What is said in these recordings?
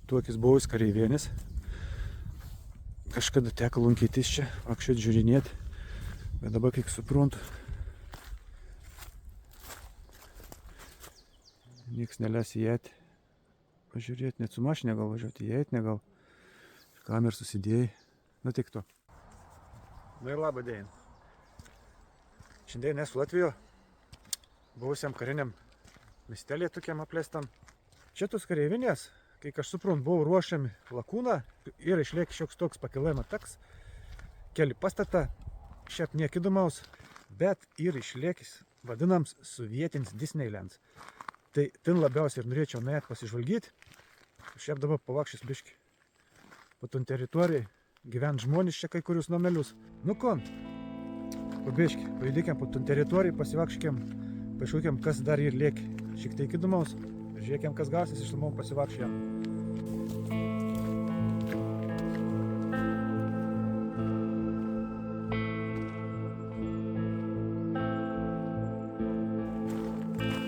Tuokis buvus kareivienis. Kažkada teko lankytis čia, akščiai žiūrinėti. Bet dabar, kiek suprantu, nieks neleis įėti. Pažiūrėti, net su mašinė gal važiuoti, įėti negal. Kamerą susidėjai. Nu tik to. Nu ir labą dieną. Šiandien esu Latvijoje. Buvusiam kariniam miestelėje tokiam apleistam. Čia tos kareivinės, kai aš suprantu, buvo ruošiami lakūną ir išlieki šioks toks pakilėjimo taks. Keli pastatą, šiaip niek įdomaus, bet ir išliekis vadinams sovietinis Disneylands. Tai ten labiausiai ir norėčiau nuėti pasižvalgyti. Šiaip dabar pavakščius biški. Po ton teritorijai gyvent žmonės čia kai kurius namelius. Nu kon, pabiški, pajudėkiam po ton teritorijai, pasivakškiam, paaiškokiam, kas dar ir lieki. Šiek tiek įdomaus. Žiūrėkiam, kas gausis, išlamau pasivakškiam.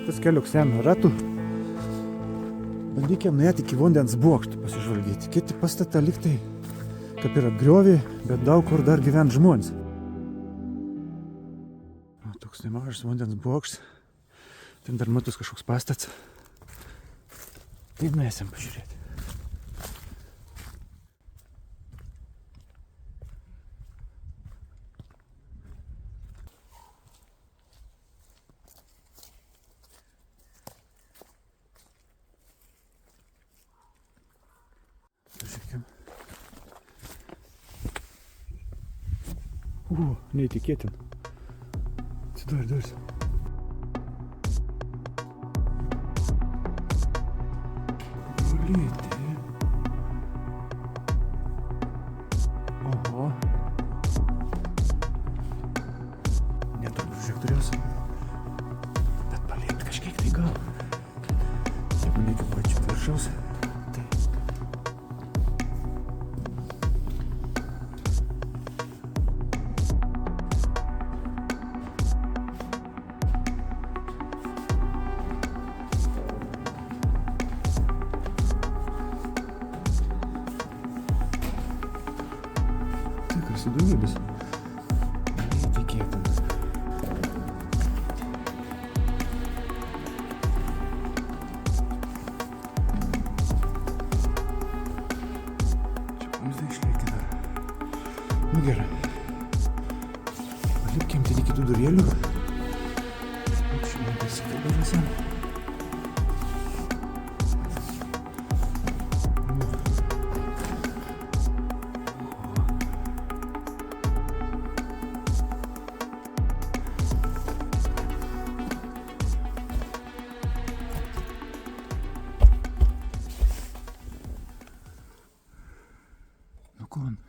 Tas keliuk senų ratų. Bandykiam nuėti iki vandens bokštų pasižvalgyti. Kiti pastatą liktai kaip ir apgriovė, bet daug kur dar gyvent žmonės. Toks nemažas vandens bokštas. Ten dar matus kažkoks pastats. Taip nuėsim pažiūrėti. Pažiūrėkim. Neįtikėtin. Atsiduoju duris. Brolyti. Oho. Neturbūt žiūrėktorius. Bet paliekt kažkiek tai gal. Jeigu negi pačiu viršaus. Tikras įdomybės. Neįtikėtina. Čia pamzdai išlieki dar. Nu gerai. Palipkim ten iki tų durėlių. Šiandien pasikabarėsim.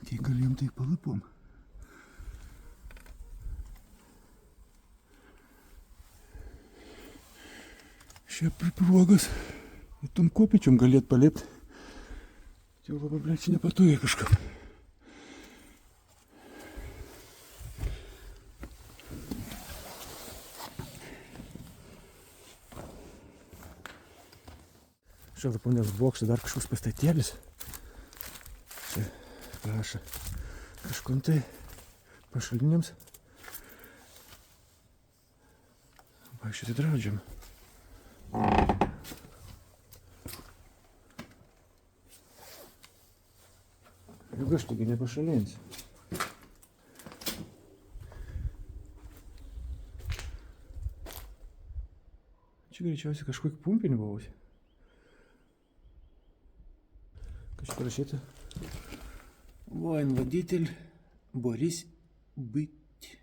Kiek galėjom tai palipom. Šiaip priprogas. Ir tom kopičiom galėt palipti. Jau labai blečiai nepatogiai kažkam. Šalia ponios bokšte dar kažkoks pastatėlis. Čia prašo kažkom tai pašaliniams. Vaikščioti draudžiam. Juk aš taigi nepašalinsiu. Čia greičiausiai kažkokį pumpinį buvusi. Kažkaip parašyta. Воин-водитель Борис быть.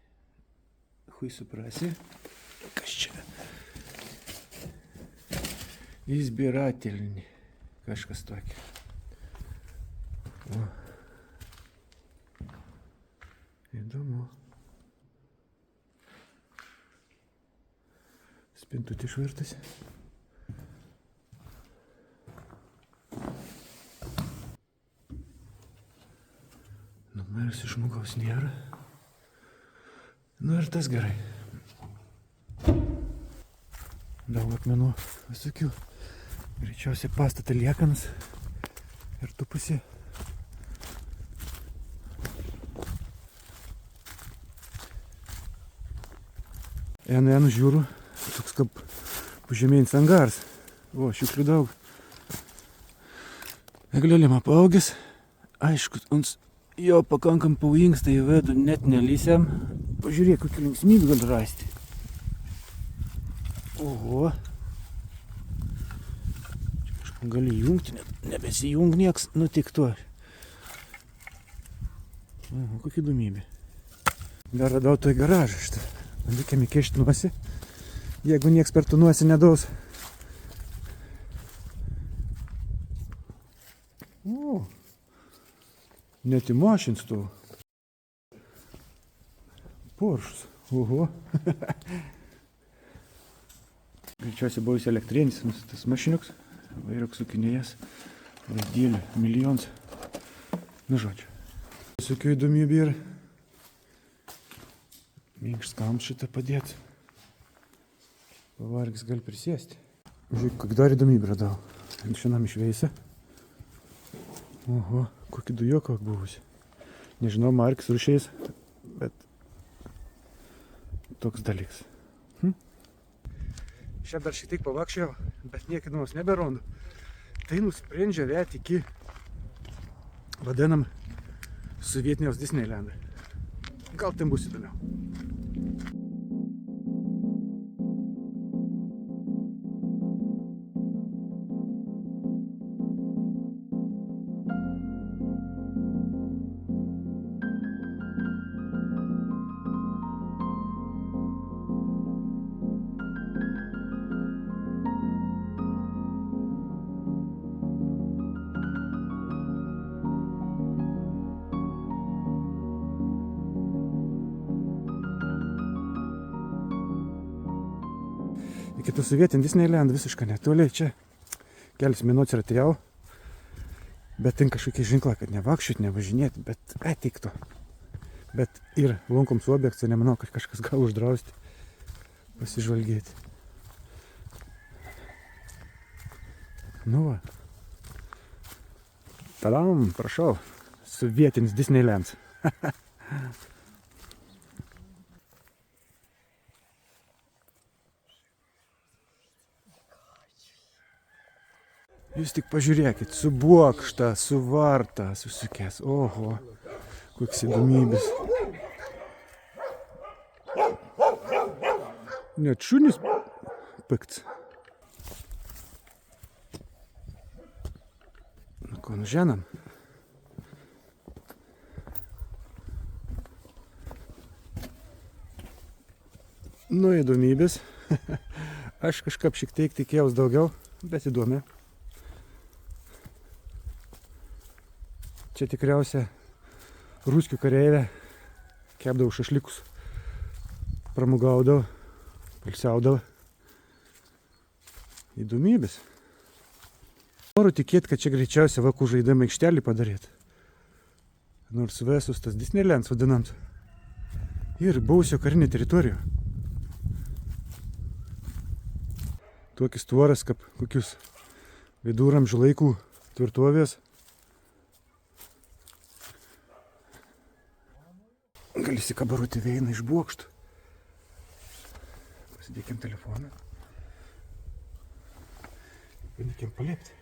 Хуй суpraси. Kas čia? Избирательный. Kažkas tokia. O. Įdomu. Spintutė išvirtas. Numeris iš žmogaus nėra. Nu ir tas gerai. Daug akmenų visokių. Greičiausiai pastatą liekanas. Ir tu pusė. Enu žiūriu, toks kaip pažemėjinis angaras. O, šiuklių daug. Eglėlim apaugęs. Aišku, uns jo pakankam pavojingas, tai vedu net nelysėm. Pažiūrėk, kokių linksmybių gali rasti. Oho. Čia kažką gali jungti, nebesijung nieks, nu tik to. Oho, kokia įdomybė. Dar radau toj garažą šitą. Bandykėm įkišti nosį. Jeigu nieks per tų nosį nedaus. O, net į mašinų stovi. Poršus. Oho. Greičiausiai buvus elektrinis, tas mašiniuks. Vairiuk sukinėjęs. Laidėlį, milijonus. Nu žodžiu. Visokių įdomybių ir minkštkam šitą padėti. Pavargis gali prisėsti. Žiūrėk, kokį dar įdomybę radau. Šiandien išveisę. Oho, kokį dujoką buvusi. Nežinau, markis rušiais, bet toks dalyks. Šiandien dar šiek tiek pavakščiau, bet niekinos neberondu. Tai nusprendžia vėti iki vadinam Sovietinės Disneylandą. Gal ten bus įdomiau. Iki tų Sovietinį Disneylandą visiškai netoli, čia kelias minučių atėjau, bet ten kažkokie ženklai, kad nevakščiut, nevažinėti, bet ateiktų. Bet ir lankoms objektai, nemanau, kad kažkas gal uždrausti, pasižvalgėti. Nu va. Tadam, prašau, Sovietinis Disneylands. Jūs tik pažiūrėkit, su bokšta, su varta, susukęs. Oho, koks įdomybės. Net šunis pikts. Nu ko, nuženam. Nu, įdomybės. Aš kažkaip šiek tiek tikėjaus daugiau, bet įdomi. Čia tikriausia ruskių kareivė kepdavo šašlikus, pramugaudavo, palsiaudavo. Įdomybės. Noriu tikėti, kad čia greičiausia vaikų žaidimą aikštelį padaryti. Nors visus tas Disneylands vadinant. Ir buvusio karinė teritorija. Tokis tvoras, kaip kokius viduramžių laikų tvirtovės. Gali įsikabaruoti vėjiną iš bokštų. Pasidėkim telefoną. Bandykim paliepti.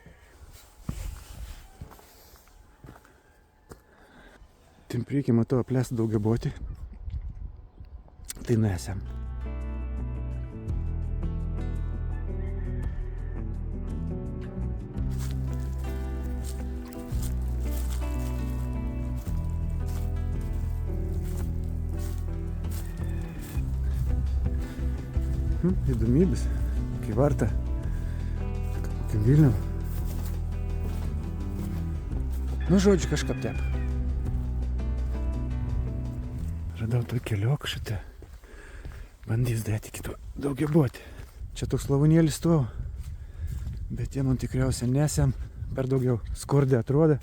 Tim priekį matau aplėstą daugiabotį. Tai nuesam. Įdomybės, kai varta, kokiam Vilnium. Nu, žodžiu, kažką tep. Radau tokį kelioką šitą. Bandys dėti kitų daugiabotį. Čia toks lavonėlis stovi, bet jie man tikriausiai nesam per daugiau skurdė atrodo.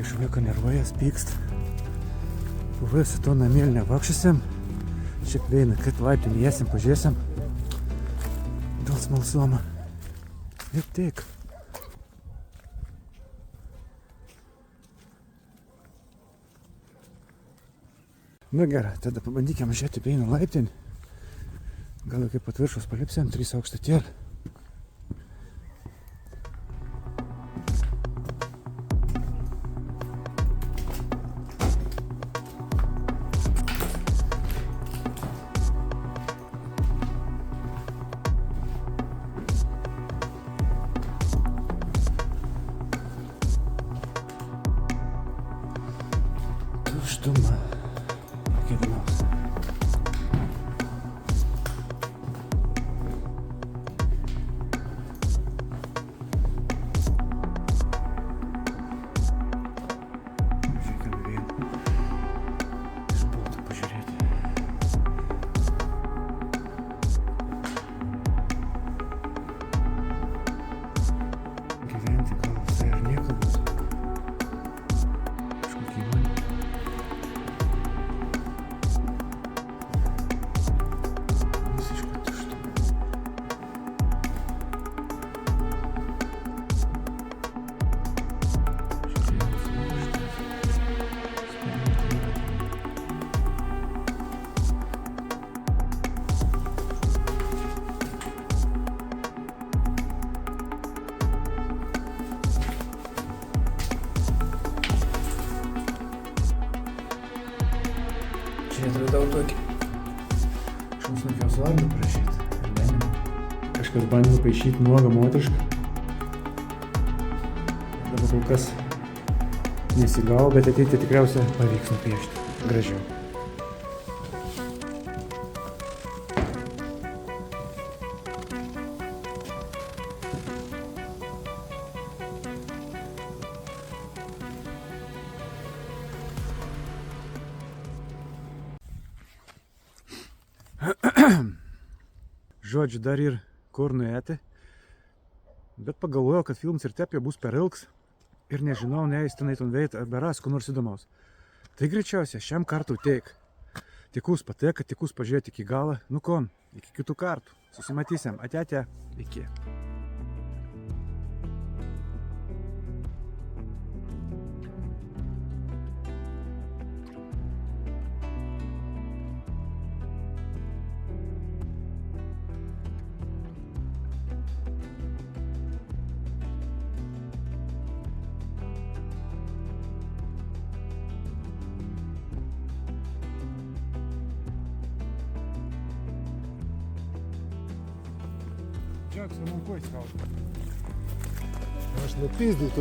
Kai šuniuką nervuojas, pykst. Puvės to namėlį nevakšysim. Šiaip veina, kad laiptinį ėsim, pažiūrėsim. Dėl smalsumo. Ir tik. Nu gerai, tada pabandykime žiūrėti peino laiptinį. Gal kaip pat viršus palipsim, 3 aukštatėlį. Tuštuma. Kaip nors. Žiūrėkime vien. Iš ploto pažiūrėti. Gyventi gal visai ir nieko bus. Kažkokį įmonį. Čia atradau tokį šunsnukio vardą parašyti. Kažkas bandė nupaišyti nuogą moterišką. Dabar kol kas nesigavo, bet ateity tikriausiai pavyks nupiešti gražiau. Žodžiu, dar ir kur nuėti, bet pagalvojau, kad filmas ir taip jau bus per ilgs ir nežinau, neįstinai ton veit, ar beras, ko nors įdomaus. Tai greičiausiai šiam kartu teik. Tikus pateka, tikus pažiūrėti iki galą. Nu kon, iki kitų kartų. Susimatysim. Ate, iki. Džiaugs, man kojai skauda. Aš nepyzdau, tu